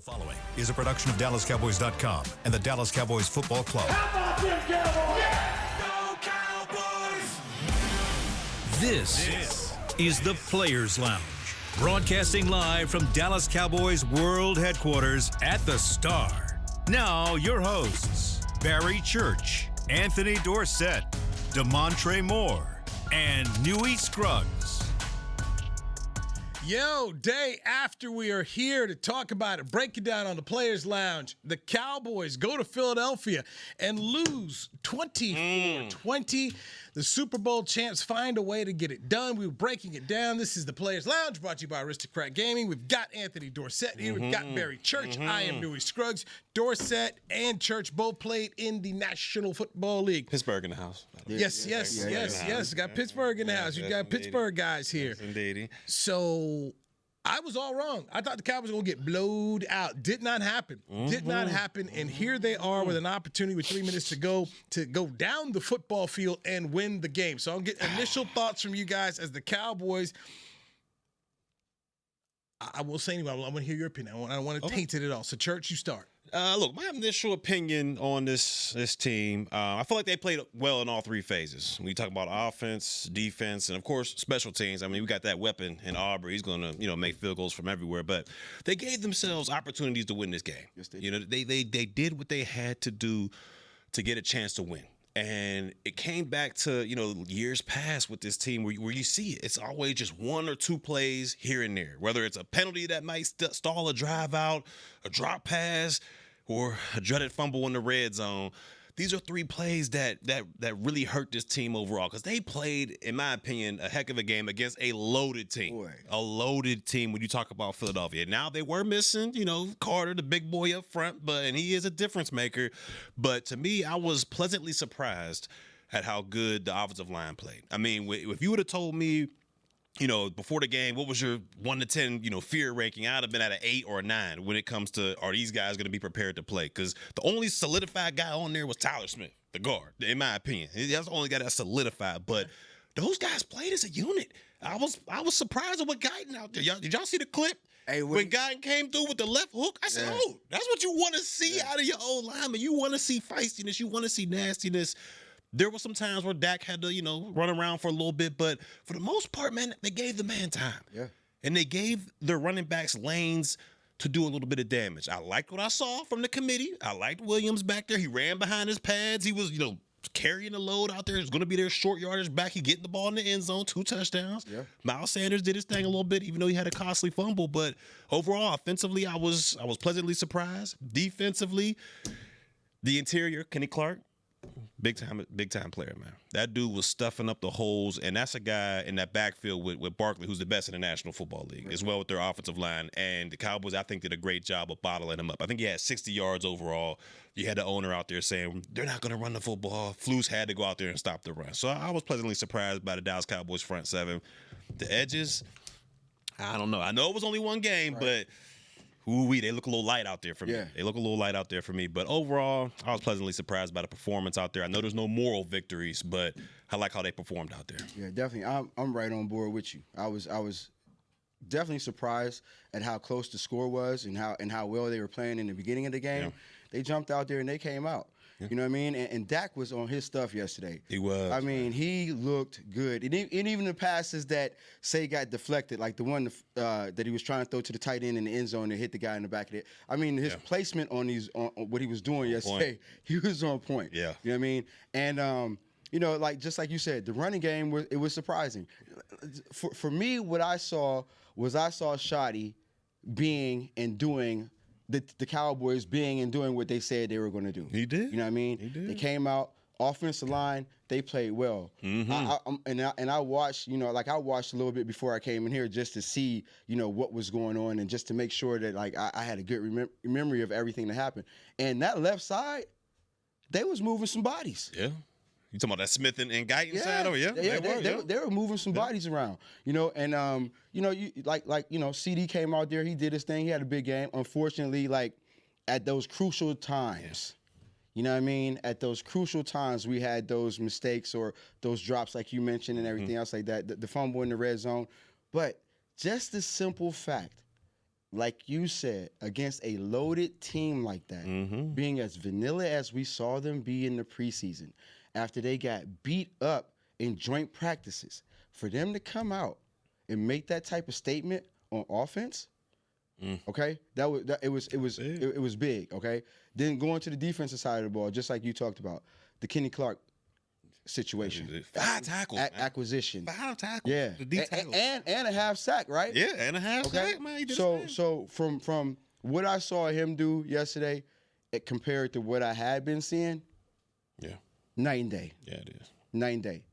The following is a production of DallasCowboys.com and the Dallas Cowboys Football Club. How about them Cowboys? Yeah! Go Cowboys! This is the Players Lounge, broadcasting live from Dallas Cowboys World Headquarters at the Star. Now, your hosts, Barry Church, Anthony Dorsett, DeMontre Moore, and Newy Scruggs. Yo, day after we are here to talk about it, break it down on the Players Lounge. The Cowboys go to Philadelphia and lose 24-20. The Super Bowl champs find a way to get it done. We were breaking it down. This is the Players Lounge, brought to you by Aristocrat Gaming. We've got Anthony Dorsett here. We've got Barry Church. I am Newy Scruggs. Dorsett and Church both played in the National Football League. Pittsburgh in the house. Yes. Got Pittsburgh in the house. You got Pittsburgh guys here. Yes, indeed. So I was all wrong. I thought the Cowboys were going to get blowed out. Did not happen. Did not happen. And here they are with an opportunity with 3 minutes to go down the football field and win the game. So I'll get initial thoughts from you guys as the Cowboys. I will say anyway, I want to hear your opinion. I don't want to taint it at all. So, Church, you start. Look, my initial opinion on this team, I feel like they played well in all three phases. When you talk about offense, defense, and, of course, special teams, I mean, we got that weapon in Aubrey. He's going to, make field goals from everywhere. But they gave themselves opportunities to win this game. Yes, they did. They did what they had to do to get a chance to win. And it came back to, years past with this team where you see it. It's always just one or two plays here and there, whether it's a penalty that might stall a drive out, a drop pass, or a dreaded fumble in the red zone. These are three plays that really hurt this team overall because they played, in my opinion, a heck of a game against a loaded team. Boy. A loaded team when you talk about Philadelphia. Now they were missing, Carter, the big boy up front, and he is a difference maker. But to me, I was pleasantly surprised at how good the offensive line played. I mean, if you would have told me, before the game, what was your 1 to 10, fear ranking? I'd have been at an 8 or a 9 when it comes to, are these guys going to be prepared to play? Because the only solidified guy on there was Tyler Smith, the guard, in my opinion. That's the only guy that's solidified. But those guys played as a unit. I was surprised at what Guyton out there. Did y'all see the clip? Hey, when Guyton came through with the left hook, I said, that's what you want to see out of your old lineman. You want to see feistiness. You want to see nastiness. There were some times where Dak had to, run around for a little bit, but for the most part, man, they gave the man time. Yeah. And they gave their running backs lanes to do a little bit of damage. I liked what I saw from the committee. I liked Williams back there. He ran behind his pads. He was, carrying the load out there. It's going to be their short yardage back. He getting the ball in the end zone, 2 touchdowns. Yeah. Miles Sanders did his thing a little bit, even though he had a costly fumble. But overall, offensively, I was pleasantly surprised. Defensively, the interior, Kenny Clark, big time player, man. That dude was stuffing up the holes, and that's a guy in that backfield with Barkley, who's the best in the National Football League, as well with their offensive line. And the Cowboys, I think, did a great job of bottling him up. I think he had 60 yards overall. You had the owner out there saying, they're not going to run the football. Flus had to go out there and stop the run. So I was pleasantly surprised by the Dallas Cowboys front seven. The edges, I don't know. I know it was only one game, but they look a little light out there for me. Yeah. They look a little light out there for me. But overall, I was pleasantly surprised by the performance out there. I know there's no moral victories, but I like how they performed out there. Yeah, definitely. I'm right on board with you. I was definitely surprised at how close the score was and how well they were playing in the beginning of the game. Yeah. They jumped out there and they came out. Yeah. You know what I mean? And Dak was on his stuff yesterday. He was. I mean, he looked good. And even the passes that, say, got deflected, like the one that he was trying to throw to the tight end in the end zone and hit the guy in the back of it. I mean, his placement on what he was doing yesterday, he was on point. Yeah. You know what I mean? And, just like you said, the running game, it was surprising. For me, what I saw was Schotty being and doing the Cowboys being and doing what they said they were going to do. He did. You know what I mean? He did. They came out, offensive line, they played well. Mm-hmm. I watched, I watched a little bit before I came in here just to see, what was going on and just to make sure that, I had a good memory of everything that happened. And that left side, they was moving some bodies. Yeah. You talking about that Smith and Guyton side? Oh, yeah. They were moving some bodies around, and CD came out there, he did his thing, he had a big game. Unfortunately, at those crucial times, you know what I mean? At those crucial times, we had those mistakes or those drops, like you mentioned, and everything else like that, the fumble in the red zone. But just the simple fact, like you said, against a loaded team like that, being as vanilla as we saw them be in the preseason, after they got beat up in joint practices, for them to come out and make that type of statement on offense, okay, it was big, okay. Then going to the defensive side of the ball, just like you talked about, the Kenny Clark situation, 5 tackles, acquisition, 5 tackles, yeah, the details. and a half sack, right? Yeah, and a half sack, man. He did his thing. So from what I saw him do yesterday, compared to what I had been seeing, yeah, night and day. Yeah, it is night and day.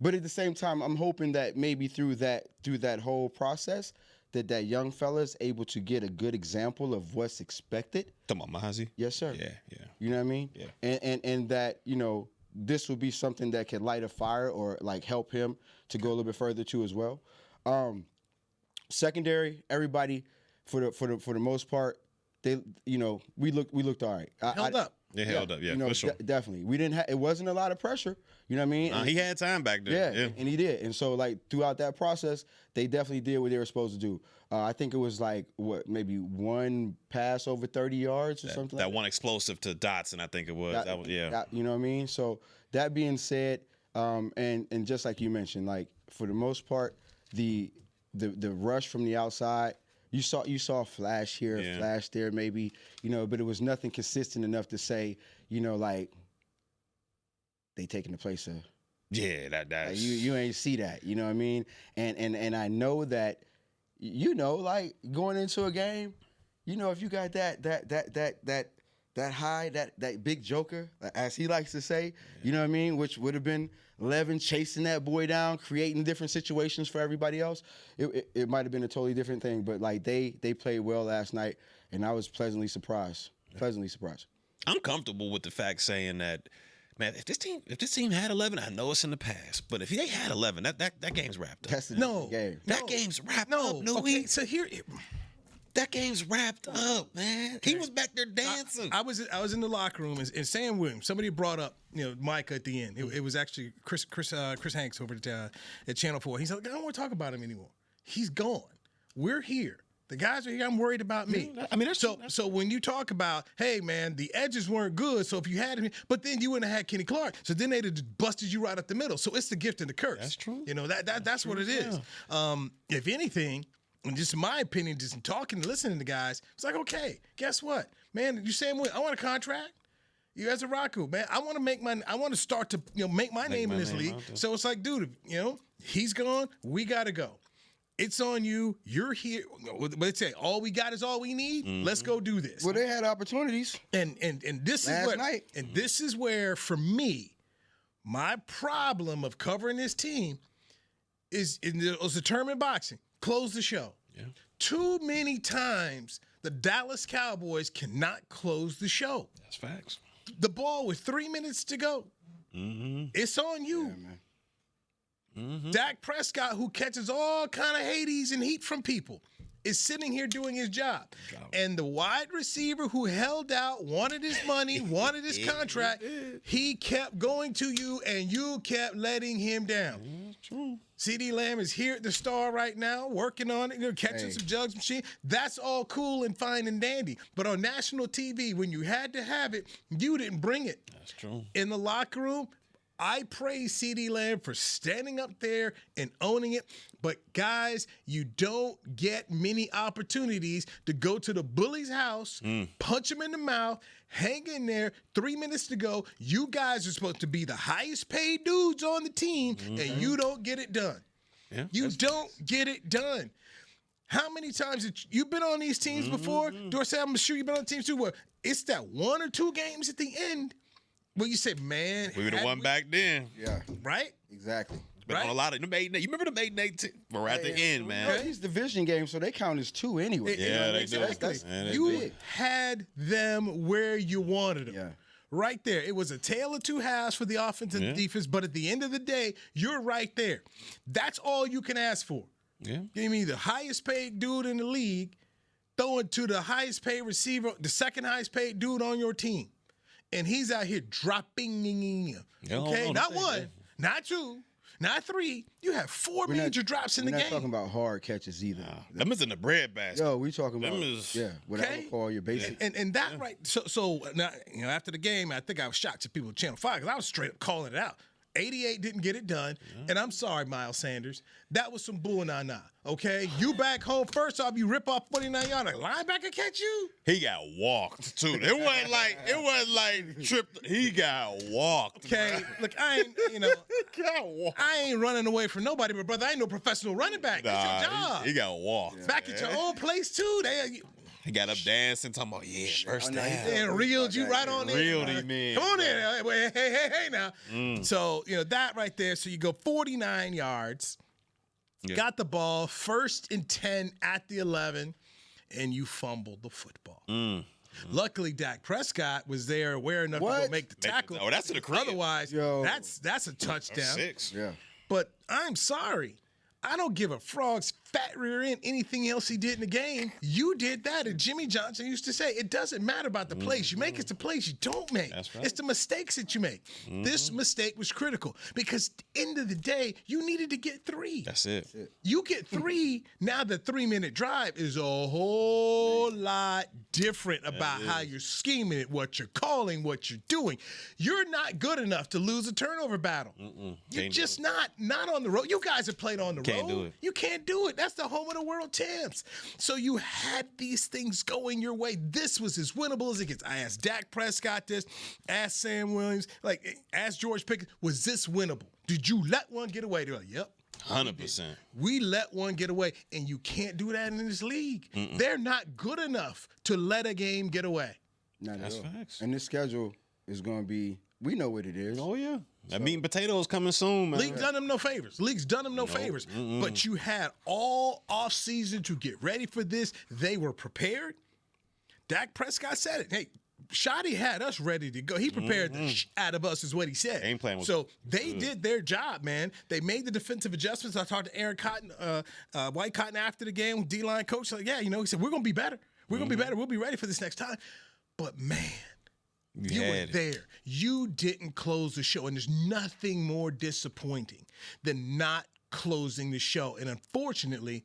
But at the same time, I'm hoping that maybe through that whole process, that young fella's able to get a good example of what's expected. Talking about Mazi? Yes, sir. Yeah. You know what I mean? Yeah. And that, this will be something that could light a fire or like help him to go a little bit further too as well. Secondary, everybody for the most part, they we looked all right. Held up. They held up, for sure. Definitely. We didn't it wasn't a lot of pressure, you know what I mean? He had time back there. Yeah, and he did. And so, like, throughout that process, they definitely did what they were supposed to do. I think it was like, maybe one pass over 30 yards or something like that. That one explosive to Dotson, I think it was. You know what I mean? So, that being said, and just like you mentioned, like, for the most part, the rush from the outside, you saw a flash here, a flash there, maybe, but it was nothing consistent enough to say, like, they taking the place of. Yeah, that's like, you ain't see that, you know what I mean? And I know that, like going into a game, if you got that high, that big joker, as he likes to say, you know what I mean, which would have been Levin chasing that boy down, creating different situations for everybody else. It might have been a totally different thing, but like they played well last night, and I was pleasantly surprised. I'm comfortable with the fact saying that, man, if this team had 11, I know it's in the past, but if they had 11, that game's wrapped up. That's the game. That game's wrapped up. Okay, so here. That game's wrapped up, man. He was back there dancing. I was in the locker room, and Sam Williams, somebody brought up, Micah at the end. It was actually Chris Hanks over at Channel 4. He's like, I don't want to talk about him anymore. He's gone. We're here. The guys are here. I'm worried about me. I mean, so when you talk about, hey, man, the edges weren't good, so if you had him, but then you wouldn't have had Kenny Clark, so then they'd have busted you right up the middle. So it's the gift and the curse. That's true. That's what it is. If anything, and just in my opinion, just in talking and listening to guys, it's like, okay, guess what? Man, you saying what? I want a contract. You as a Raku, man, I want to start to make my name in this league. So it's like, dude, he's gone, we gotta go. It's on you. You're here. Let's say all we got is all we need. Mm-hmm. Let's go do this. Well, they had opportunities. And this last is where night. And this is where, for me, my problem of covering this team is it was a term in boxing. Close the show. Yeah. Too many times the Dallas Cowboys cannot close the show. That's facts. The ball with 3 minutes to go. Mm-hmm. It's on you. Yeah, man. Mm-hmm. Dak Prescott, who catches all kind of Hades and heat from people, is sitting here doing his job. And the wide receiver who held out, wanted his money, wanted his contract, he kept going to you, and you kept letting him down. True. CeeDee Lamb is here at the Star right now, working on it, catching some jugs machine. That's all cool and fine and dandy. But on national TV, when you had to have it, you didn't bring it. That's true. In the locker room, I praise CeeDee Lamb for standing up there and owning it. But, guys, you don't get many opportunities to go to the bully's house, punch him in the mouth, hang in there, 3 minutes to go. You guys are supposed to be the highest paid dudes on the team, and you don't get it done. Yeah, you don't get it done. How many times have you been on these teams before? Dorsett, I'm sure you've been on teams too, where it's that 1 or 2 games at the end where you say, man. We would have won back then. Yeah. Right? Exactly. Been on a lot of you remember the maiden 8 we're at the end, man. Well, these division games, so they count as 2 anyway. They do. You had them where you wanted them. Yeah. Right there. It was a tale of 2 halves for the offense and the defense, but at the end of the day, you're right there. That's all you can ask for. Yeah. Give me the highest paid dude in the league, throwing to the highest paid receiver, the second highest paid dude on your team. And he's out here dropping. Okay, not 1, not 2, Not 3. You have 4 major drops in the We're game. not talking about hard catches either. Them is in the bread basket. Yo, we talking about Them whatever Okay. call your basic. And that right. So now, after the game, I think I was shocked to people at Channel 5 because I was straight up calling it out. 88 didn't get it done. And I'm sorry, Miles Sanders. That was some bull nah. Okay? You back home first off, you rip off 49 yards. A linebacker catch you? He got walked too. It wasn't like tripped. He got walked. Okay. Look, I ain't, Got walked. I ain't running away from nobody, but brother, I ain't no professional running back. That's your job. He got walked. Back at your own place too. He got up dancing, talking about first no, down. And reeled you right on in. Reeled him in. Come on in. Hey now. So, that right there. So you go 49 yards, got the ball, 1st and 10 at the 11, and you fumbled the football. Luckily, Dak Prescott was there aware enough to go make the tackle. Oh, that's to the crib. Otherwise, that's a touchdown. 6. Yeah. But I'm sorry. I don't give a frog's fat rear end anything else he did in the game. You did that. And Jimmy Johnson used to say, it doesn't matter about the plays you make, it's the plays you don't make. That's right. It's the mistakes that you make. This mistake was critical because at the end of the day, you needed to get 3. That's it. You get 3, now the 3-minute drive is a whole lot different about how you're scheming it, what you're calling, what you're doing. You're not good enough to lose a turnover battle. You're just not on the road. You guys have played on the road. Can't do it. You can't do it. That's the home of the world champs. So you had these things going your way. This was as winnable as it gets. I asked Dak Prescott this, asked Sam Williams, asked George Pickens, was this winnable? Did you let one get away? They're like, yep. 100%. We let one get away, and you can't do that in this league. They're not good enough to let a game get away. Not That's at all. facts. And this schedule is going to be, we know what it is. Oh, yeah. That meat and potatoes coming soon, man. League's done them no favors. Favors. But you had all offseason to get ready for this. They were prepared. Dak Prescott said it. Hey, Shotty had us ready to go. He prepared the out of us is what he said. Game plan was so they did their job, man. They made the defensive adjustments. I talked to Aaron Cotton, White Cotton after the game, D-line coach. Like, he said, we're going to be better. We're going to be better. We'll be ready for this next time. But, man, you were there. You didn't close the show, and there's nothing more disappointing than not closing the show. And unfortunately,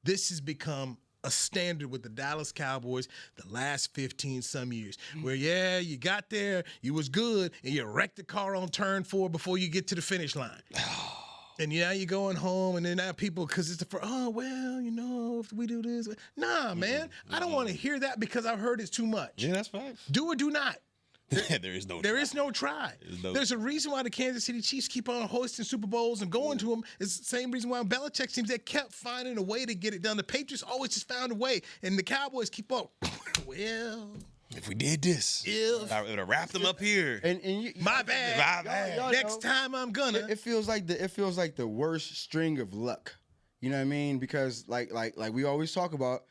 this has become a standard with the Dallas Cowboys the last 15-some years, where, you got there, you was good, and you wrecked the car on turn 4 before you get to the finish line. And now you're going home, and then now people, because it's if we do this. Nah, man, I don't want to hear that because I've heard it's too much. Yeah, that's facts. Do or do not. There is no try. There's a reason why the Kansas City Chiefs keep on hoisting Super Bowls and going to them. It's the same reason why Belichick teams, they kept finding a way to get it done. The Patriots always just found a way, and the Cowboys keep on, if we did this, I would have wrapped them up here. And you, my bad. Y'all Next time I'm gonna. It feels like the worst string of luck. You know what I mean? Because like we always talk about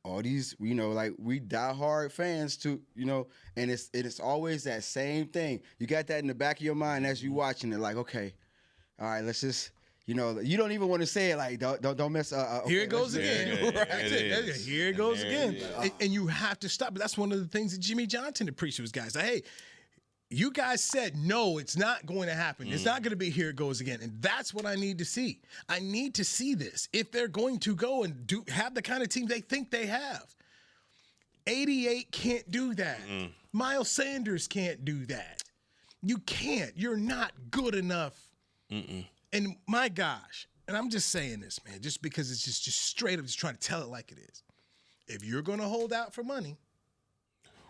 all these, we diehard fans too, and it's always that same thing. You got that in the back of your mind as you watching it, like, okay, all right, let's just, you don't even want to say it, like, don't mess up. Here it goes again. Here it goes again. Yeah. And you have to stop. But that's one of the things that Jimmy Johnson preached to his guys. Like, hey, you guys said, no, it's not going to happen. It's not going to be here it goes again. And that's what I need to see. I need to see this. If they're going to go and have the kind of team they think they have. 88 can't do that. Miles Sanders can't do that. You can't. You're not good enough. And my gosh, and I'm just saying this, man, just because it's just straight up just trying to tell it like it is. If you're going to hold out for money,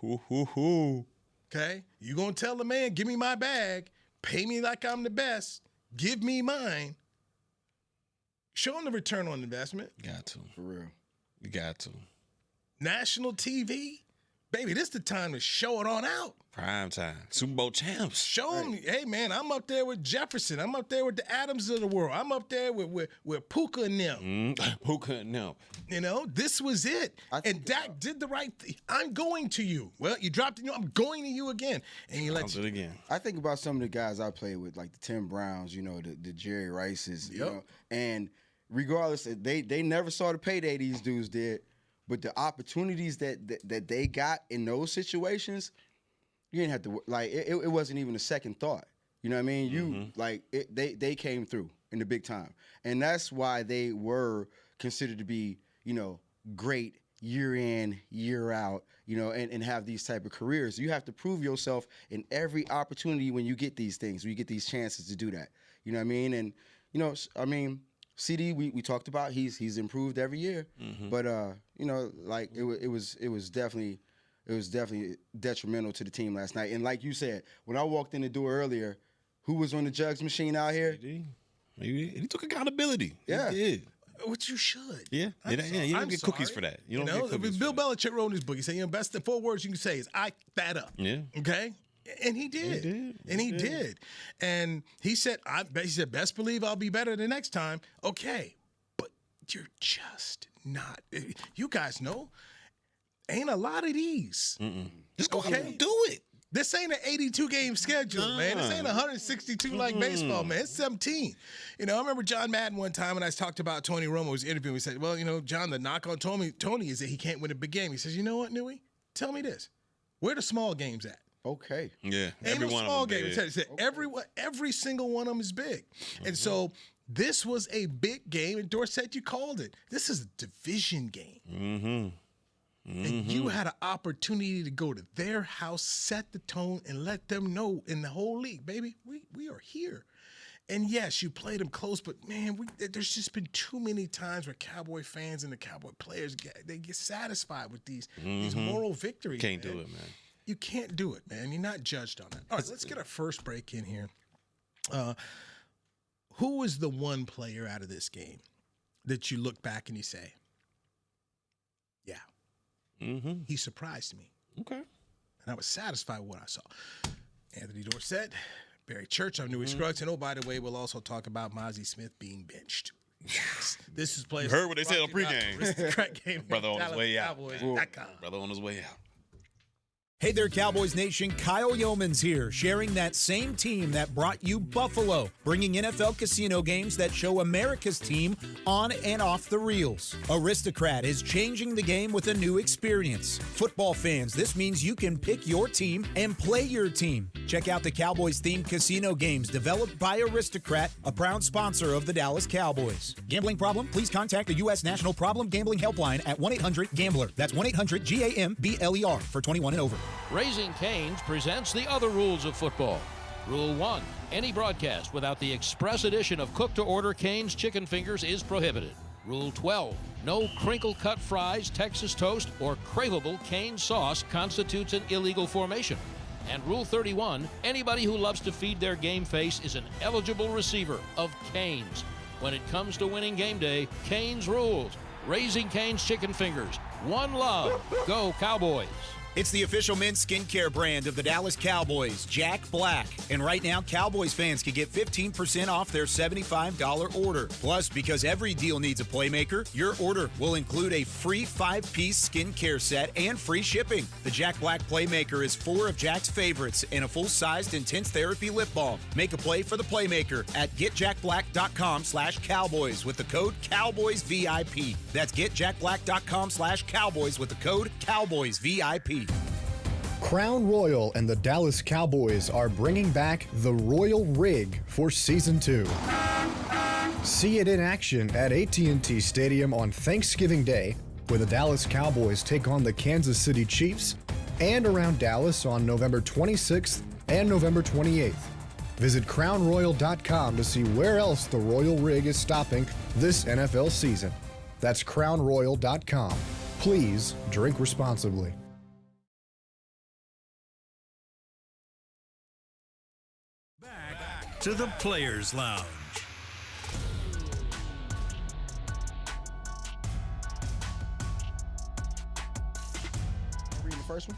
okay, you're going to tell the man, give me my bag, pay me like I'm the best, give me mine. Show him the return on investment. Got to. For real. You got to. National TV, baby, this the time to show it on out. Prime time. Super Bowl champs. Show them, hey, man, I'm up there with Jefferson. I'm up there with the Adams of the world. I'm up there with Puka and them. Puka and them. This was it. And Dak did the right thing. I'm going to you. Well, you dropped it. I'm going to you again. And he lets I'll do it again. I think about some of the guys I played with, like the Tim Browns, the Jerry Rices, and regardless, they never saw the payday these dudes did, but the opportunities that they got in those situations, you didn't have to, it wasn't even a second thought. You know what I mean? They came through in the big time. And that's why they were considered to be, great year in, year out, and have these type of careers. You have to prove yourself in every opportunity when you get these things, when you get these chances to do that. You know what I mean? And, CD, we talked about, he's improved every year. But, it was definitely detrimental to the team last night. And like you said, when I walked in the door earlier, who was on the jugs machine out here? He took accountability. Yeah. He did. Which you should. Yeah. You don't get cookies for that. You don't get cookies Bill Belichick wrote in his book. He said, best the 4 words you can say is, I that up. Yeah. Okay? And he did. He did. And he said, best believe I'll be better the next time. Okay. But you're just not. You guys know, ain't a lot of these. Just go ahead and do it. This ain't an 82-game schedule, man. This ain't 162 like baseball, man. It's 17. I remember John Madden one time when I talked about Tony Romo's interview. He said, well, John, the knock on Tony is that he can't win a big game. He says, you know what, Newy? Tell me this. Where the small games at? Okay. Yeah. Ain't no small game. He said, every single one of them is big. And so this was a big game, and Dorsett, you called it. This is a division game. And you had an opportunity to go to their house, set the tone, and let them know in the whole league, baby, we are here. And yes, you played them close, but man, there's just been too many times where Cowboy fans and the Cowboy players get satisfied with these moral victories. Can't do it, man. You can't do it, man. You're not judged on that. All right, let's get our first break in here. Who is the one player out of this game that you look back and you say, yeah. He surprised me. Okay. And I was satisfied with what I saw. Anthony Dorsett, Barry Church, I'm Newy Scruggs. And by the way, we'll also talk about Mazi Smith being benched. Yes. This is players. You heard what they said on pregame. Brother on his way out. Brother on his way out. Hey there, Cowboys Nation. Kyle Yeomans here, sharing that same team that brought you Buffalo, bringing NFL casino games that show America's team on and off the reels. Aristocrat is changing the game with a new experience. Football fans, this means you can pick your team and play your team. Check out the Cowboys-themed casino games developed by Aristocrat, a proud sponsor of the Dallas Cowboys. Gambling problem? Please contact the U.S. National Problem Gambling Helpline at 1-800-GAMBLER. That's 1-800-GAMBLER for 21 and over. Raising Cane's presents the other rules of football. Rule 1, any broadcast without the express edition of cook-to-order Cane's chicken fingers is prohibited. Rule 12, no crinkle-cut fries, Texas toast, or craveable Cane sauce constitutes an illegal formation. And Rule 31, anybody who loves to feed their game face is an eligible receiver of Cane's. When it comes to winning game day, Cane's rules. Raising Cane's chicken fingers. One love. Go Cowboys. It's the official men's skincare brand of the Dallas Cowboys, Jack Black. And right now, Cowboys fans can get 15% off their $75 order. Plus, because every deal needs a playmaker, your order will include a free 5-piece skincare set and free shipping. The Jack Black Playmaker is 4 of Jack's favorites and a full-sized intense therapy lip balm. Make a play for the Playmaker at getjackblack.com/Cowboys with the code CowboysVIP. That's getjackblack.com/Cowboys with the code CowboysVIP. Crown Royal and the Dallas Cowboys are bringing back the Royal Rig for Season 2. See it in action at AT&T Stadium on Thanksgiving Day, where the Dallas Cowboys take on the Kansas City Chiefs, and around Dallas on November 26th and November 28th. Visit crownroyal.com to see where else the Royal Rig is stopping this NFL season. That's crownroyal.com. Please drink responsibly. Back to the Players Lounge. Reading the first one.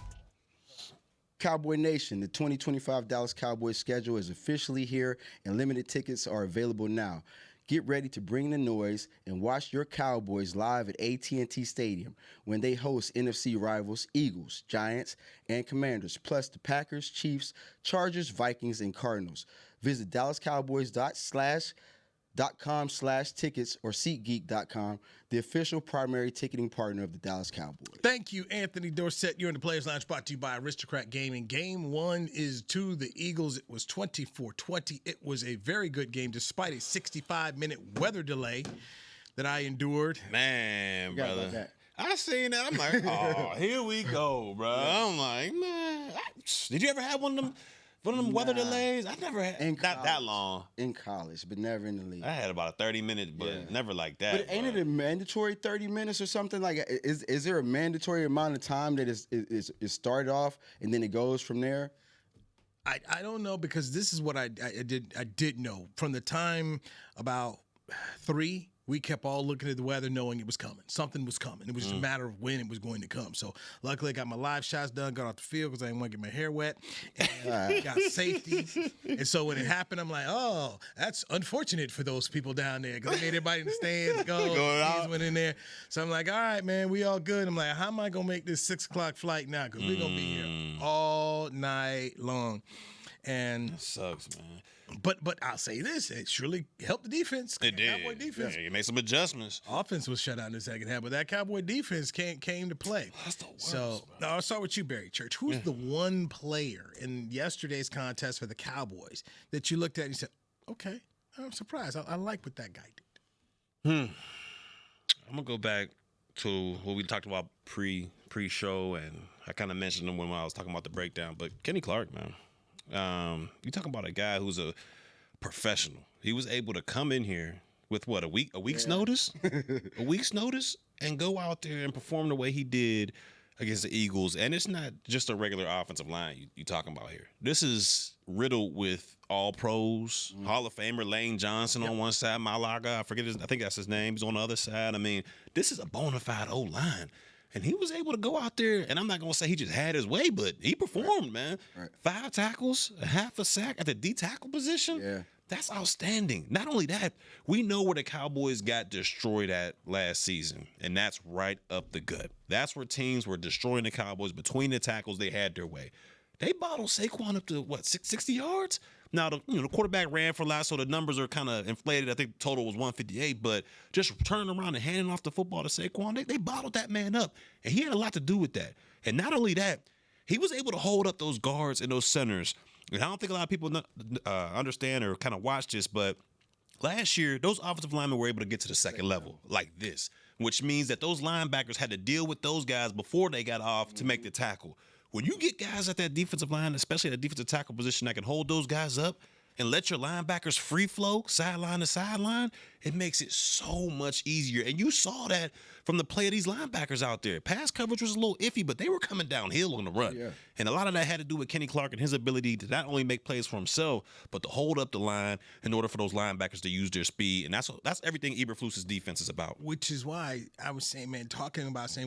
Cowboy Nation, the 2025 Dallas Cowboys schedule is officially here and limited tickets are available now. Get ready to bring the noise and watch your Cowboys live at AT&T Stadium when they host NFC rivals Eagles, Giants, and Commanders, plus the Packers, Chiefs, Chargers, Vikings, and Cardinals. Visit DallasCowboys.com/Dallas SeatGeek.com/tickets or SeatGeek.com, the official primary ticketing partner of the Dallas Cowboys. Thank you, Anthony Dorsett. You're in the Players Lounge, brought to you by Aristocrat Gaming. Game 1 is to the Eagles. It was 24-20. It was a very good game despite a 65-minute weather delay that I endured. Man, Forgot about brother. that. I seen that. I'm like, oh, here we go, bro. I'm like, man. Did you ever have one of them weather delays? I never had. Not that long. In college, but never in the league. I had about a 30 minutes, but never like that. But ain't it a mandatory 30 minutes or something? Like, is there a mandatory amount of time that is started off and then it goes from there? I don't know, because this is what I did know. From the time about 3, we kept all looking at the weather, knowing it was coming. Something was coming. It was just a matter of when it was going to come. So luckily, I got my live shots done, got off the field because I didn't want to get my hair wet, and got safety. And so when it happened, I'm like, oh, that's unfortunate for those people down there, because they made everybody in the stands go. Kids went in there. So I'm like, all right, man, we all good. I'm like, how am I going to make this 6 o'clock flight now? Because we're going to be here all night long. And That sucks, man. But I'll say this, it surely helped the defense. It did. Cowboy defense. Yeah, you made some adjustments. Offense was shut out in the second half, but that Cowboy defense came to play. That's the worst, So now I'll start with you, Barry Church. Who's the one player in yesterday's contest for the Cowboys that you looked at and you said, okay, I'm surprised. I like what that guy did. I'm gonna go back to what we talked about pre-show, and I kind of mentioned him when I was talking about the breakdown. But Kenny Clark, man. You talking about a guy who's a professional. He was able to come in here with what, a week's notice, a week's notice, and go out there and perform the way he did against the Eagles. And it's not just a regular offensive line you talking about here. This is riddled with all pros, Hall of Famer Lane Johnson on one side, Malaga, I think that's his name. He's on the other side. I mean, this is a bona fide O-line. And he was able to go out there, and I'm not going to say he just had his way, but he performed, man. Right. 5 tackles, a half a sack at the D-tackle position. Yeah. That's outstanding. Not only that, we know where the Cowboys got destroyed at last season, and that's right up the gut. That's where teams were destroying the Cowboys. Between the tackles, they had their way. They bottled Saquon up to, 60 yards? Now, the quarterback ran for a lot, so the numbers are kind of inflated. I think the total was 158, but just turning around and handing off the football to Saquon, they bottled that man up, and he had a lot to do with that. And not only that, he was able to hold up those guards and those centers. And I don't think a lot of people understand or kind of watch this, but last year, those offensive linemen were able to get to the second level like this, which means that those linebackers had to deal with those guys before they got off to make the tackle. When you get guys at that defensive line, especially at the defensive tackle position, that can hold those guys up and let your linebackers free flow sideline to sideline, it makes it so much easier. And you saw that from the play of these linebackers out there. Pass coverage was a little iffy, but they were coming downhill on the run. Yeah. And a lot of that had to do with Kenny Clark and his ability to not only make plays for himself, but to hold up the line in order for those linebackers to use their speed. And that's everything Eberflus's defense is about. Which is why I was saying, man,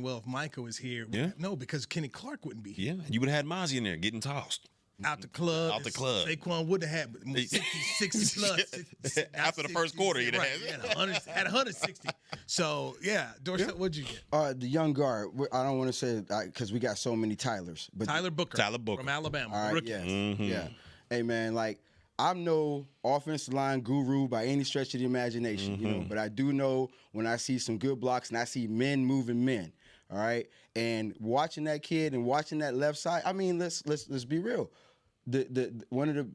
well, if Micah was here, no, because Kenny Clark wouldn't be here. Yeah, you would have had Mazi in there getting tossed. Out the club. Saquon would have had 60 plus. After the first quarter, he'd have had 160. So, yeah, Dorsett, what'd you get? The young guard. I don't want to say because we got so many Tylers. But Tyler Booker from Alabama. All right, rookie. yes. Yeah. Hey, man, I'm no offensive line guru by any stretch of the imagination, but I do know when I see some good blocks and I see men moving men. All right, and watching that kid and watching that left side. I mean, let's be real. The one of the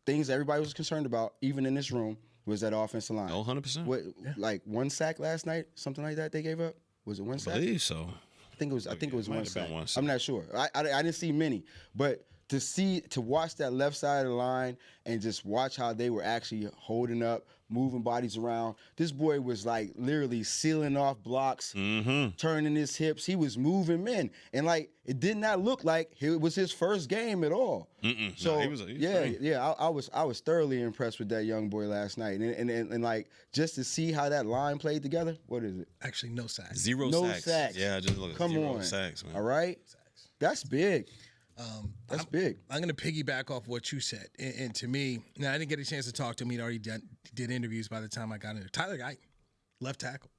things everybody was concerned about, even in this room, was that offensive line. 100%. Like 1 sack last night, something like that. They gave up. Was it 1 sack? I believe so. I think it was 1 sack. 1 sack. I'm not sure. I didn't see many, but to watch that left side of the line and just watch how they were actually holding up, moving bodies around. This boy was literally sealing off blocks, turning his hips. He was moving men, and it did not look like it was his first game at all. So no, he was I was thoroughly impressed with that young boy last night, and just to see how that line played together. What is it? Actually, no sacks. Zero sacks. Yeah, just look at zero sacks, man. All right, that's big. That's big. I'm going to piggyback off what you said. And to me, now I didn't get a chance to talk to him. He'd already did interviews by the time I got in there. Tyler Guyton, left tackle.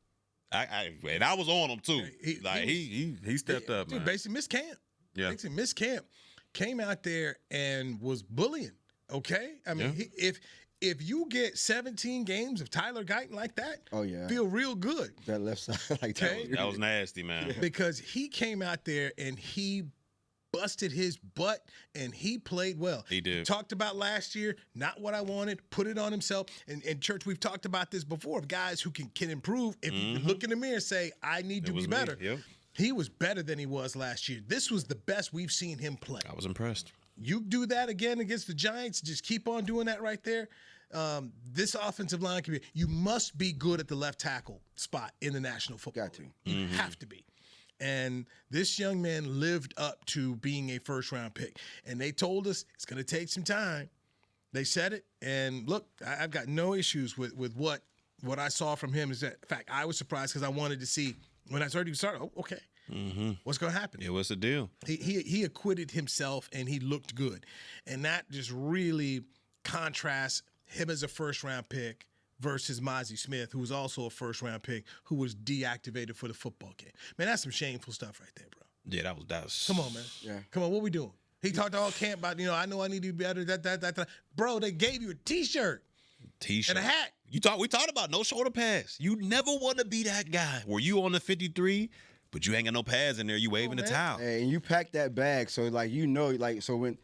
And I was on him too. He stepped up, man. Basically missed camp. Yeah. Basically missed camp. Came out there and was bullying. Okay? I mean, if you get 17 games of Tyler Guyton like that, Oh, yeah. feel real good. That left side, like Okay. that. That was nasty, man. Because he came out there and he busted his butt and he played well. He did. Talked about last year, not what I wanted, put it on himself. And Church, we've talked about this before, of guys who can improve. If you look in the mirror and say, I need to be was me. better. Yep. He was better than he was last year. This was the best we've seen him play. I was impressed. You do that again against the Giants, just keep on doing that right there. This offensive line can be, you must be good at the left tackle spot in the National Football Got to. League. You have to be. And this young man lived up to being a first-round pick. And they told us it's going to take some time. They said it. And look, I've got no issues with what I saw from him. Is that, in fact, I was surprised because I wanted to see, when I started, oh, okay. What's going to happen? Yeah, what's the deal? He acquitted himself, and he looked good. And that just really contrasts him as a first-round pick versus Mazi Smith, who was also a first-round pick, who was deactivated for the football game. Man, that's some shameful stuff right there, bro. Yeah, that was. Come on, man. Yeah. Come on, what we doing? He talked all camp about, I know I need to be better, that. Bro, they gave you a T-shirt. T-shirt and a hat. We talked about no shoulder pads. You never want to be that guy where you on the 53, but you ain't got no pads in there. You waving the towel. Hey, and you pack that bag, so so when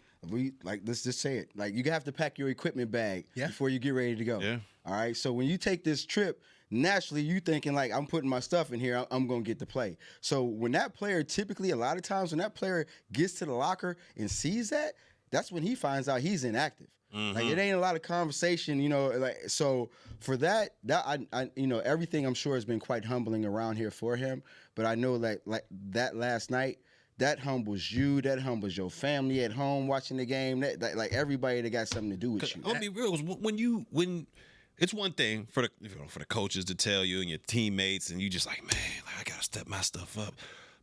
let's just say it, like you have to pack your equipment bag before you get ready to go. Yeah. All right. So when you take this trip, naturally you thinking like, I'm putting my stuff in here, I'm gonna get to play. So when that player, typically a lot of times when that player gets to the locker and sees that, that's when he finds out he's inactive. Like it ain't a lot of conversation, like so for that I everything I'm sure has been quite humbling around here for him. But I know like that last night, that humbles you, that humbles your family at home watching the game. That like everybody that got something to do with you. I'll be real. When it's one thing for the coaches to tell you and your teammates, and you just like, man, I gotta step my stuff up.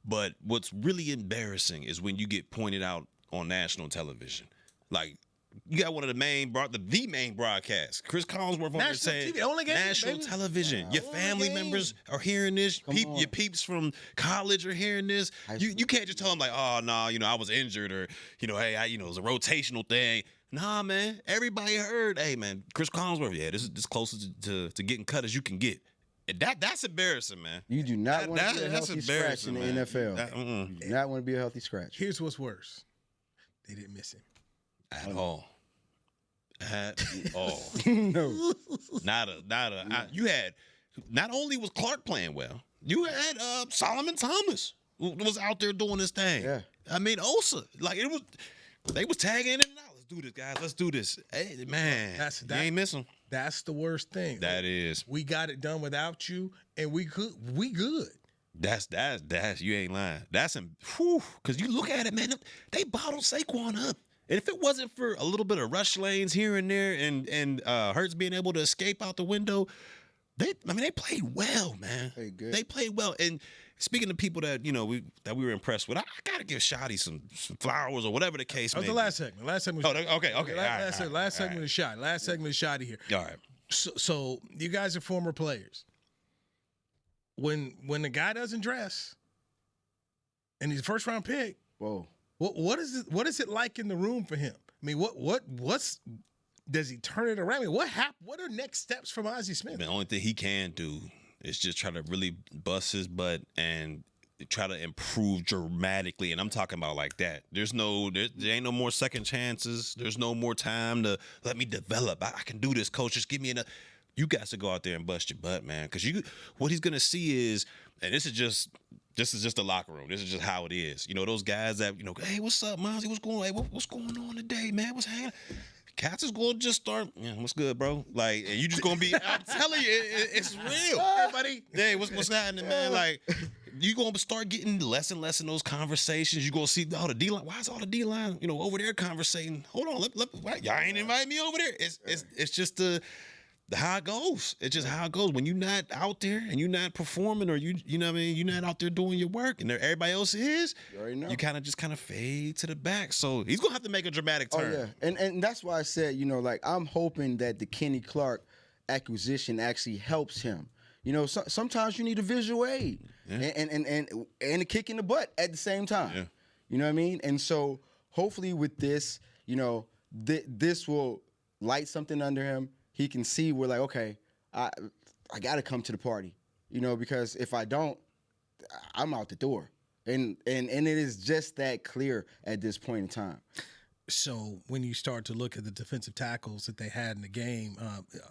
But what's really embarrassing is when you get pointed out on national television, like. You got one of the main broadcasts. Chris Collinsworth on there saying TV, only game, national baby. television. Your family members are hearing this. Your peeps from college are hearing this. You can't just tell them like, oh no, I was injured or hey, it was a rotational thing. Nah, man. Everybody heard. Hey, man, Chris Collinsworth. Yeah, this is as close to getting cut as you can get. That's embarrassing, man. You do not want to be a healthy scratch in the man. NFL. You do not want to be a healthy scratch. Here's what's worse. They didn't miss him. At all. No. You had, not only was Clark playing well, you had Solomon Thomas who was out there doing his thing. Yeah. I mean, Osa, they was tagging in and out. Let's do this, guys. Let's do this. Hey, man, you ain't miss him. That's the worst thing. That is. We got it done without you, and we good. That's you ain't lying. That's him. Because you look at it, man, they bottled Saquon up. And if it wasn't for a little bit of rush lanes here and there and Hurts being able to escape out the window, they played well, man. They played well. And speaking of people that we were impressed with, I gotta give Shotty some flowers or whatever the case may be. That was the last segment. Last segment. Okay. Last segment is Shotty. Last segment is Shotty here. All right. So you guys are former players. When the guy doesn't dress, and he's a first round pick, whoa. What is it like in the room for him? I mean, what's does he turn it around? I mean, what happened? What are next steps for Mazi Smith? The only thing he can do is just try to really bust his butt and try to improve dramatically. And I'm talking about like that. There ain't no more second chances. There's no more time to let me develop. I can do this, coach. Just give me enough. You got to go out there and bust your butt, man. Because what he's gonna see is, and this is just the locker room. This is just how it is. Those guys that, hey, what's up, Mazi? What's going on today, man? What's happening? Cats is going to just start, what's good, bro? Like, and you just going to be, I'm telling you, it's real. Everybody. Hey, what's happening, man? Like, you going to start getting less and less in those conversations. You going to see all the D-line. Why is all the D-line, over there conversating? Hold on, y'all ain't invite me over there. It's just how it goes. It's just how it goes. When you're not out there and you're not performing, or you know what I mean, you're not out there doing your work, and everybody else is, you kind of fade to the back. So he's gonna have to make a dramatic turn. Oh yeah, and that's why I said, I'm hoping that the Kenny Clark acquisition actually helps him. Sometimes you need a visual aid and a kick in the butt at the same time. Yeah. You know what I mean? And so hopefully with this, this will light something under him. he can see we're like, okay, I got to come to the party, because if I don't, I'm out the door. And it is just that clear at this point in time. So when you start to look at the defensive tackles that they had in the game,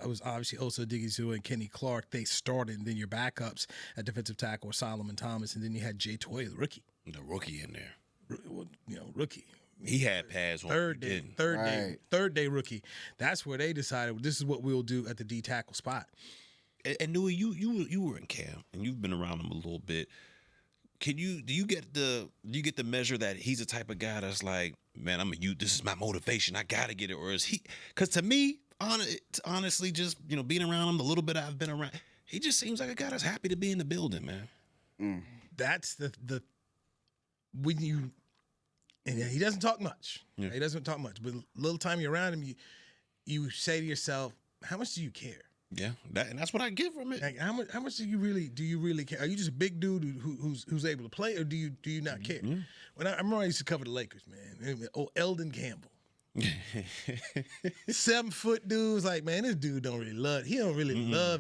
it was obviously Osa Odighizuwa and Kenny Clark. They started, and then your backups at defensive tackle were Solomon Thomas, and then you had Jay Toye, the rookie. The rookie in there. Rookie. He had pads on third day rookie. That's where they decided this is what we'll do at the D tackle spot. And Newy, you were in camp and you've been around him a little bit. Do you get the measure that he's the type of guy that's like, man, this is my motivation, I gotta get it, or is he? Because to me, honestly, just being around him the little bit I've been around, he just seems like a guy that's happy to be in the building, man. That's the when you. And he doesn't talk much. Yeah. He doesn't talk much. But little time you're around him, you say to yourself, how much do you care? Yeah, and that's what I get from it. Like, how much do you really care? Are you just a big dude who's able to play, or do you not care? Mm-hmm. When I remember I used to cover the Lakers, man. Eldon Campbell. 7-foot dude's like, man, this dude don't really love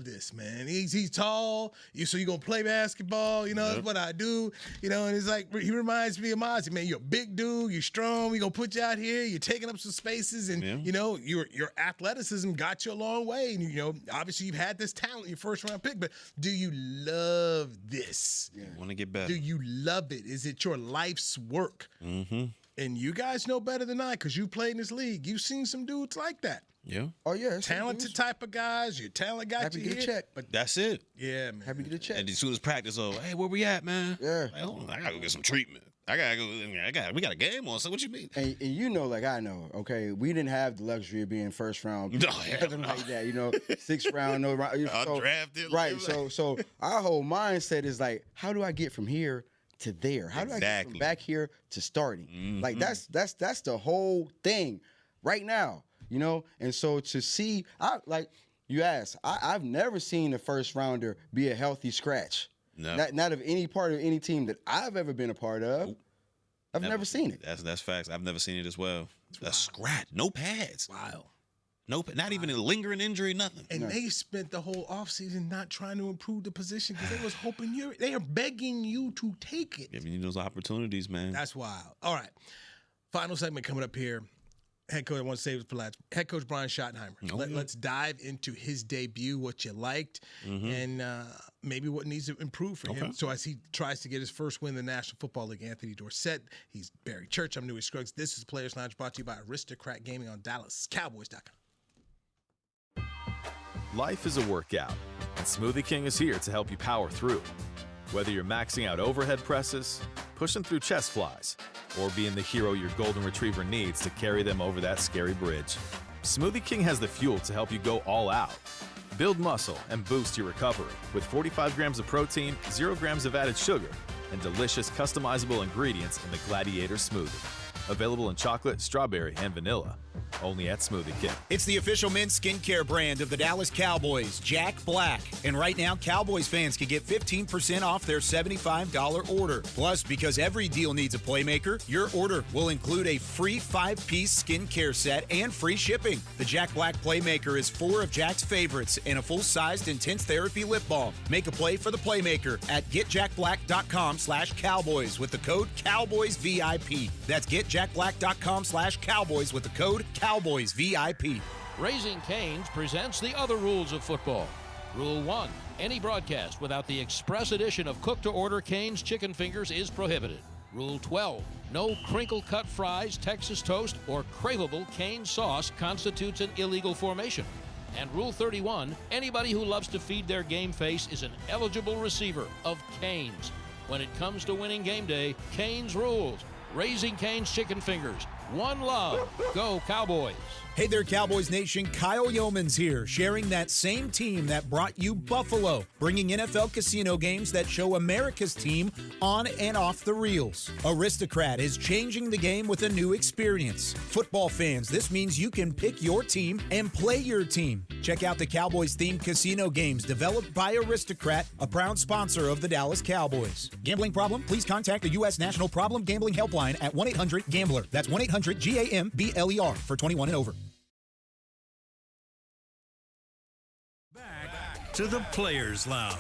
this, man. He's tall, so you gonna play basketball, that's what I do, and it's like, he reminds me of Mazi, man. You're a big dude, you're strong, we gonna put you out here, you're taking up some spaces, and your athleticism got you a long way, and obviously you've had this talent, your first round pick, but do you love this? Yeah. Want to get better. Do you love it? Is it your life's work? Mm-hmm. And you guys know better than I, because you played in this league. You've seen some dudes like that. Yeah. Oh, yeah. Talented type of guys. Your talent got Happy you to get here. a check. But That's it. yeah, man. Happy to get a check. And as soon as practice over, hey, where we at, man? Yeah. Like, hold on, I gotta go get some treatment. We got a game on, so what you mean? And like I know, okay, we didn't have the luxury of being first round, nothing like that, 6th round, no round. Undrafted. Right. So our whole mindset is like, how do I get from here to there? How do I get from back here to starting? Mm-hmm. Like that's the whole thing right now, And so to see, you asked, I've never seen a first rounder be a healthy scratch. No. Not of any part of any team that I've ever been a part of. Nope. I've never seen it. That's facts. I've never seen it as well. A scratch, no pads. Wow. Nope, not even a lingering injury, nothing. And they spent the whole offseason not trying to improve the position because they was hoping they are begging you to take it. Giving you those opportunities, man. That's wild. All right. Final segment coming up here. Head coach, I want to save it for last. Head coach Brian Schottenheimer. Let's dive into his debut, what you liked, and maybe what needs to improve for him. So as he tries to get his first win in the National Football League, Anthony Dorsett, he's Barry Church. I'm Newy Scruggs. This is Players Lounge, brought to you by Aristocrat Gaming on DallasCowboys.com. Life is a workout, and Smoothie King is here to help you power through. Whether you're maxing out overhead presses, pushing through chest flies, or being the hero your golden retriever needs to carry them over that scary bridge, Smoothie King has the fuel to help you go all out. Build muscle and boost your recovery with 45 grams of protein, 0 grams of added sugar, and delicious customizable ingredients in the Gladiator Smoothie. Available in chocolate, strawberry, and vanilla. Only at Smoothie King. It's the official men's skincare brand of the Dallas Cowboys, Jack Black. And right now, Cowboys fans can get 15% off their $75 order. Plus, because every deal needs a playmaker, your order will include a free 5-piece skincare set and free shipping. The Jack Black Playmaker is 4 of Jack's favorites and a full-sized intense therapy lip balm. Make a play for the Playmaker at getjackblack.com/Cowboys with the code CowboysVIP. That's getjackblack.com/Cowboys with the code CowboysVIP. Raising Cane's presents the other rules of football. Rule 1. Any broadcast without the express edition of cook-to-order Cane's chicken fingers is prohibited. Rule 12. No crinkle-cut fries, Texas toast, or craveable Cane sauce constitutes an illegal formation. And Rule 31. Anybody who loves to feed their game face is an eligible receiver of Cane's. When it comes to winning game day, Cane's rules. Raising Cane's chicken fingers. One love. Go Cowboys. Hey there, Cowboys Nation. Kyle Yeomans here, sharing that same team that brought you Buffalo, bringing NFL casino games that show America's team on and off the reels. Aristocrat is changing the game with a new experience. Football fans, this means you can pick your team and play your team. Check out the Cowboys-themed casino games developed by Aristocrat, a proud sponsor of the Dallas Cowboys. Gambling problem? Please contact the U.S. National Problem Gambling Helpline at 1-800-GAMBLER. That's 1-800-GAMBLER for 21 and over. to the Players Lounge.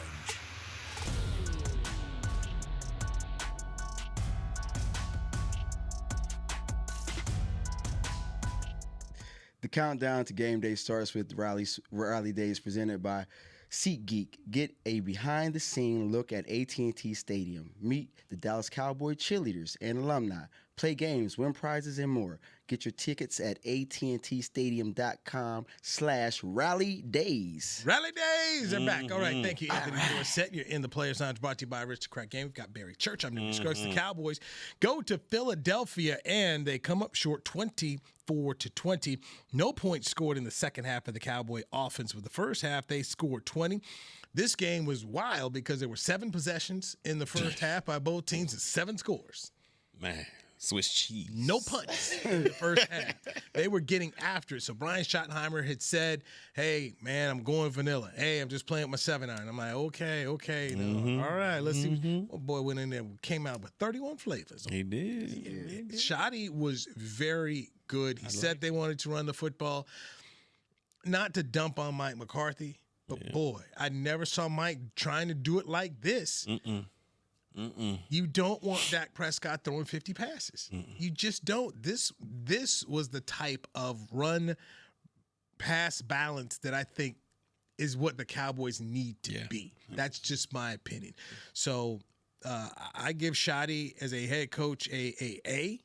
The countdown to game day starts with Rally Days presented by SeatGeek. Get a behind-the-scene look at AT&T Stadium. Meet the Dallas Cowboys cheerleaders and alumni. Play games, win prizes, and more. Get your tickets at AT&TStadium.com/rallydays. Rally Days are back. All right, thank you, Anthony Dorsett. You're in the Players Lounge, brought to you by Aristocrat Game. We've got Barry Church. I'm Newy Scruggs. The Cowboys go to Philadelphia, and they come up short 24-20. No points scored in the second half of the Cowboy offense. With the first half, they scored 20. This game was wild because there were 7 possessions in the first half by both teams and 7 scores. Man, Swiss cheese. No punts in the first half. They were getting after it. So Brian Schottenheimer had said, hey, man, I'm going vanilla. Hey, I'm just playing with my 7-iron. I'm like, okay. You know, all right, let's see. Oh, boy went in there and came out with 31 flavors. He did. Shotty was very good. He said they wanted to run the football. Not to dump on Mike McCarthy, but boy, I never saw Mike trying to do it like this. You don't want Dak Prescott throwing 50 passes. You just don't. This was the type of run-pass balance that I think is what the Cowboys need to be. That's just my opinion. So I give Shotty as a head coach a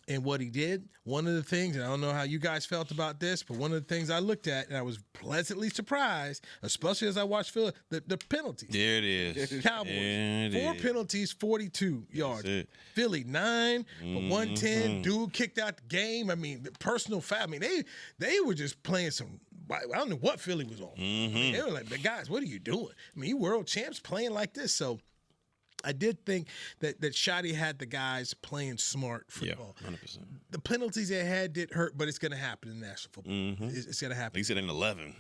in what he did. One of the things, and I don't know how you guys felt about this, but one of the things I looked at and I was pleasantly surprised, especially as I watched Philly, the penalties. There it is. Cowboys, 4 penalties, 42 yards. Philly, 9 for 110. Dude kicked out the game. I mean, the personal foul. I mean, they were just playing some. I don't know what Philly was on. I mean, they were like, but guys, what are you doing? I mean, you world champs playing like this. So I did think that Shotty had the guys playing smart football. Yeah, 100%. The penalties they had did hurt, but it's going to happen in national football. It's going to happen. He said in 11.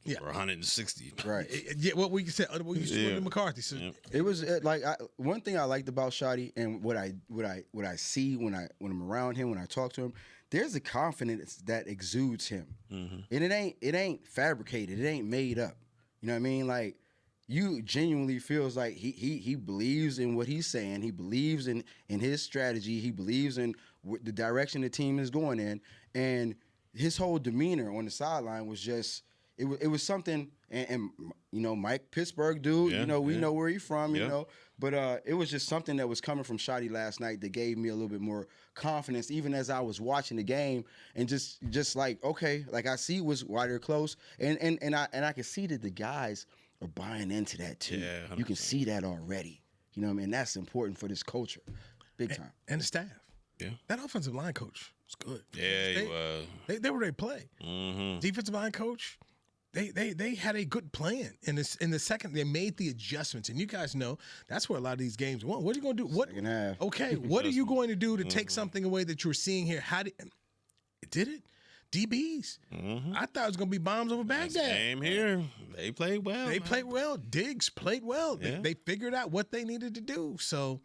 Yeah. Or 160. Right. Yeah, what we said, what you said with McCarthy. So, It was one thing I liked about Shotty, and what I see when I'm around him, when I talk to him, there's a confidence that exudes him, and it ain't fabricated, it ain't made up. You know what I mean? Like, you genuinely feels like he believes in what he's saying. He believes in his strategy. He believes in the direction the team is going in, and his whole demeanor on the sideline was just. It was something, and you know, Mike Pittsburgh dude, you know, we know where he's from, you know, but it was just something that was coming from Shotty last night that gave me a little bit more confidence, even as I was watching the game, and just like, okay, like I see why they're close, and I can see that the guys are buying into that too. Yeah, 100%. You can see that already, you know what I mean? That's important for this culture, big time. And the staff. Yeah, that offensive line coach was good. Yeah, he was. They were ready to play. Defensive line coach. They had a good plan in the second. They made the adjustments, and you guys know that's where a lot of these games won. What are you going to do? Second half. Okay, what are you going to do to take something away that you're seeing here? How did it? DBs. I thought it was going to be bombs over Baghdad. Same here. They played well. They played well. Diggs played well. Yeah. They figured out what they needed to do. So,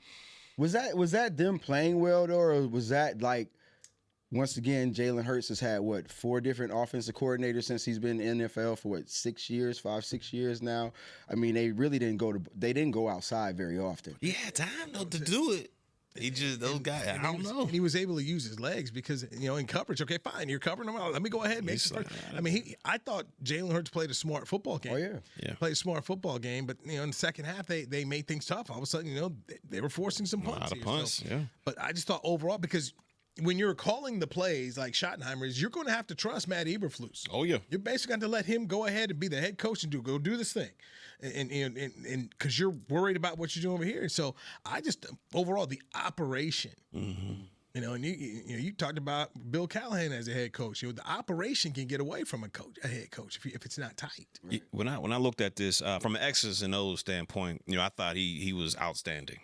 was that them playing well though, or was that like? Once again, Jalen Hurts has had, 4 different offensive coordinators since he's been in the NFL for, 6 years now. I mean, they really didn't go outside very often. He had time, though, to do it. He just, those guys, I don't know. He was able to use his legs because, you know, in coverage, okay, fine, you're covering him out. Let me go ahead and make some. I mean, I thought Jalen Hurts played a smart football game. Oh, yeah. Played a smart football game, but, you know, in the second half, they made things tough. All of a sudden, you know, they were forcing some punts. A lot of punts, yeah. But I just thought overall, because when you're calling the plays like Schottenheimer is, you're going to have to trust Matt Eberflus. Oh, yeah. You're basically going to let him go ahead and be the head coach and go do this thing. And because you're worried about what you're doing over here. And so I just, overall, the operation, you know, and you talked about Bill Callahan as a head coach. You know, the operation can get away from a head coach if it's not tight. Right? When I looked at this from an X's and O's standpoint, you know, I thought he was outstanding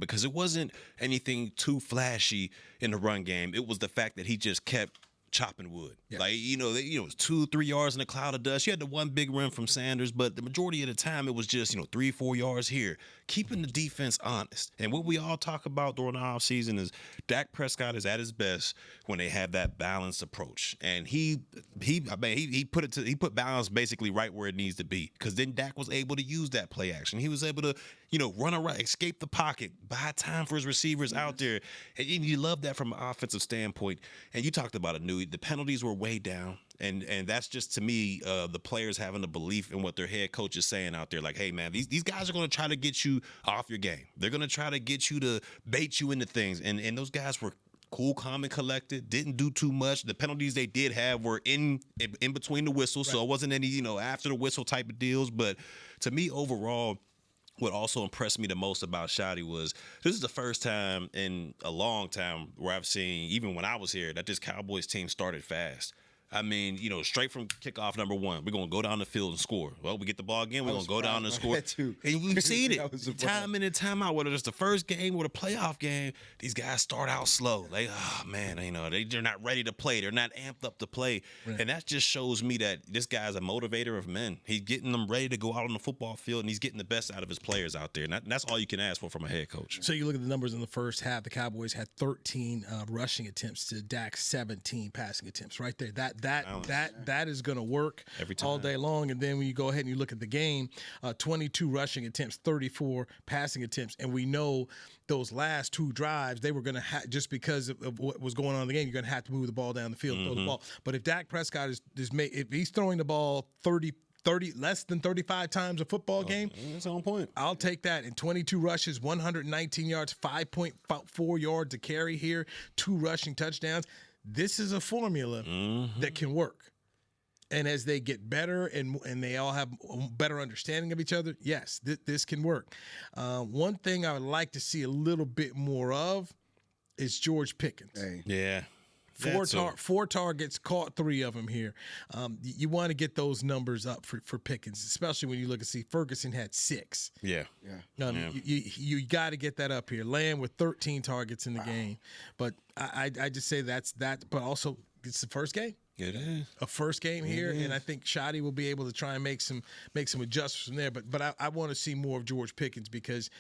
because it wasn't anything too flashy in the run game. It was the fact that he just kept chopping wood. Yeah. Like, it was 2-3 yards in a cloud of dust. You had the one big run from Sanders, but the majority of the time it was just, 3-4 yards here. Keeping the defense honest. And what we all talk about during the offseason is Dak Prescott is at his best when they have that balanced approach. And he put balance basically right where it needs to be. Because then Dak was able to use that play action. He was able to, run around, escape the pocket, buy time for his receivers out there. And you love that from an offensive standpoint. And you talked about it, Newy. The penalties were way down. And that's just, to me, the players having the belief in what their head coach is saying out there. Like, hey, man, these guys are going to try to get you off your game. They're going to try to get you to bait you into things. And those guys were cool, calm, and collected, didn't do too much. The penalties they did have were in between the whistles, so it wasn't any, after the whistle type of deals. But to me, overall, what also impressed me the most about Schotty was this is the first time in a long time where I've seen, even when I was here, that this Cowboys team started fast. I mean, straight from kickoff number one, we're going to go down the field and score. Well, we get the ball again, we're going to go down and score. And we've seen it time in and time out, whether it's the first game or the playoff game, these guys start out slow. Like, oh, man, they're not ready to play. They're not amped up to play. Right. And that just shows me that this guy's a motivator of men. He's getting them ready to go out on the football field, and he's getting the best out of his players out there. And that's all you can ask for from a head coach. So you look at the numbers in the first half, the Cowboys had 13 rushing attempts to Dak's 17 passing attempts right there. That is going to work every time, all day long. And then when you go ahead and you look at the game, 22 rushing attempts, 34 passing attempts. And we know those last two drives, they were going to just because of what was going on in the game, you're going to have to move the ball down the field, throw the ball. But if Dak Prescott if he's throwing the ball 30 less than 35 times a football game, that's on point. I'll take that. In 22 rushes, 119 yards, 5.4 yards to carry here, 2 rushing touchdowns. This is a formula that can work. And as they get better and they all have a better understanding of each other, yes, this can work. One thing I would like to see a little bit more of is George Pickens. Hey. Yeah. 4 targets, caught 3 of them here. You want to get those numbers up for Pickens, especially when you look and see Ferguson had 6. Yeah. You got to get that up here. Lamb with 13 targets in the game. But I just say that's that. But also, it's the first game. It is a first game here, and I think Schotty will be able to try and make some adjustments from there. But I want to see more of George Pickens because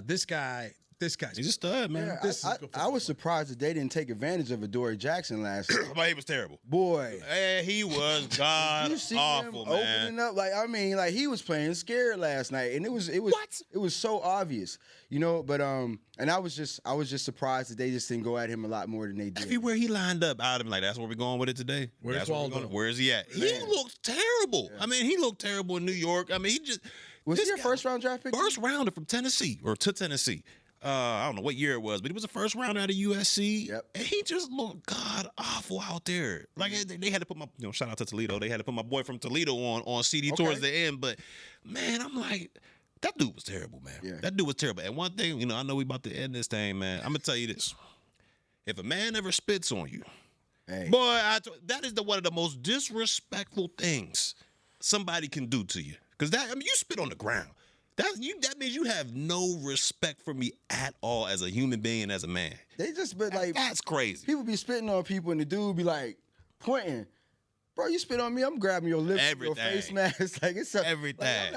this guy's he's a stud, man. Yeah, I was surprised that they didn't take advantage of Adoree Jackson last night. But he was terrible. Boy. He was god awful, him man. Opening up, he was playing scared last night. And it was so obvious. But and I was just surprised that they just didn't go at him a lot more than they did. Everywhere he lined up out of him, that's where we're going with it today. Where's he at? He looks terrible. Yeah. He looked terrible in New York. He just was he a first round draft pick? First rounder from Tennessee to Tennessee. I don't know what year it was, but he was a first rounder out of USC. Yep. And he just looked god awful out there. Like they had to put my shout out to Toledo. They had to put my boy from Toledo on CD towards the end. But man, I'm like, that dude was terrible, man. Yeah. That dude was terrible. And one thing, I know we about to end this thing, man. I'm gonna tell you this: if a man ever spits on you, boy, that is one of the most disrespectful things somebody can do to you. Because you spit on the ground. That means you have no respect for me at all as a human being and as a man. They just spit that's crazy. People be spitting on people and the dude be like pointing. Bro, you spit on me, I'm grabbing your lips, your face mask. It's everything.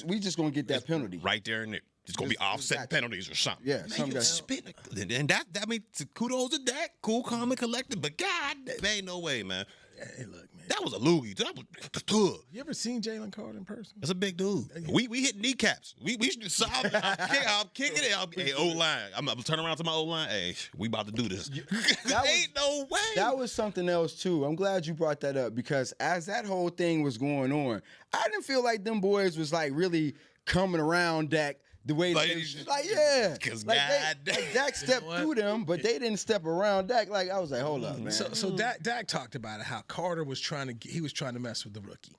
We just gonna get that penalty. Right there and there. It's gonna be offset penalties or something. Yeah, something. And that means kudos to Dak, cool, calm, and collected. But God, there ain't no way, man. Hey, look, man. That was a loogie. That was the tug. You ever seen Jalen Carter in person? That's a big dude. We hit kneecaps. We should solve it. I'm kicking it. Hey, O-line. I'm gonna turn around to my O-line. Hey, we about to do this. Ain't no way. That was something else too. I'm glad you brought that up because as that whole thing was going on, I didn't feel like them boys was really coming around Dak. The way because Dak stepped through them, but they didn't step around Dak. I was like, hold up, man. So Dak talked about it, how Carter was trying to mess with the rookie,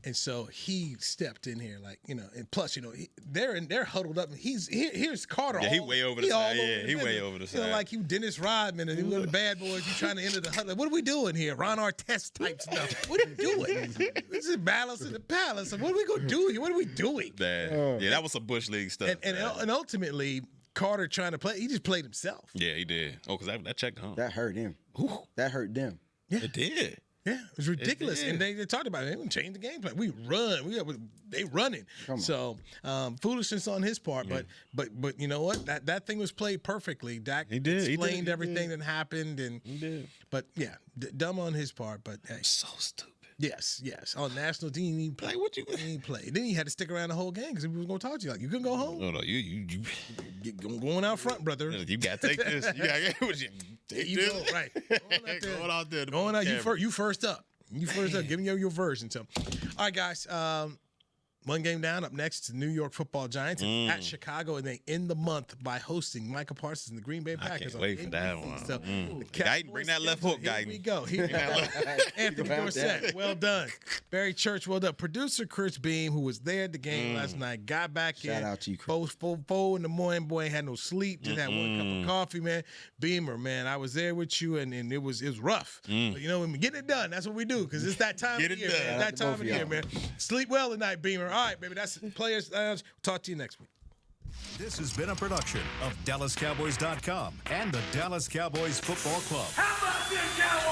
and so he stepped in here, and plus, they're huddled up. And here's Carter. Yeah, he way over the side. He way over the side. Like he Dennis Rodman and he one of the bad boys. You trying to enter the huddle? What are we doing here? Ron Artest type stuff. What are we doing? This is Malice in the Palace. What are we gonna do here? What are we doing? Yeah, that was some Bush League stuff. And ultimately, Carter trying to play, he just played himself. Yeah, he did. Oh, because that checked home. That hurt him. That hurt them. Yeah. It did. Yeah, it was ridiculous. And they talked about it. They didn't change the game plan. We run. They running. So foolishness on his part. Yeah. But you know what? That thing was played perfectly. Dak explained everything that happened. And He did. But yeah, dumb on his part. But hey, So stupid. yes. On national team, he play. Like, what you? He didn't play. Then he had to stick around the whole game because he was going to talk to you like, you couldn't go home. No, you Going out front, brother. you got to take this. You got to take You this. go, right. Going out there. Going out. You first up. You first up. Give me your version. So, all right, guys. One game down. Up next, the New York Football Giants at Chicago, and they end the month by hosting Micah Parsons and the Green Bay Packers. can't wait for that NBC. one. So, the Guyton, bring that left hook, Here Guyton. we go. Anthony Dorsett, well done. Barry Church, well done. Producer Chris Beam, who was there at the game last night, got back in. Shout out to you, Chris. 4 in the morning, boy, had no sleep. Just had one cup of coffee, man. Beamer, man, I was there with you, and it was rough. But you know, when we get it done, that's what we do, because it's that time of the year, man. That time of the year, man. Sleep well tonight, Beamer. All right, baby, that's Players Lounge. Talk to you next week. This has been a production of DallasCowboys.com and the Dallas Cowboys Football Club. How about this, Cowboys?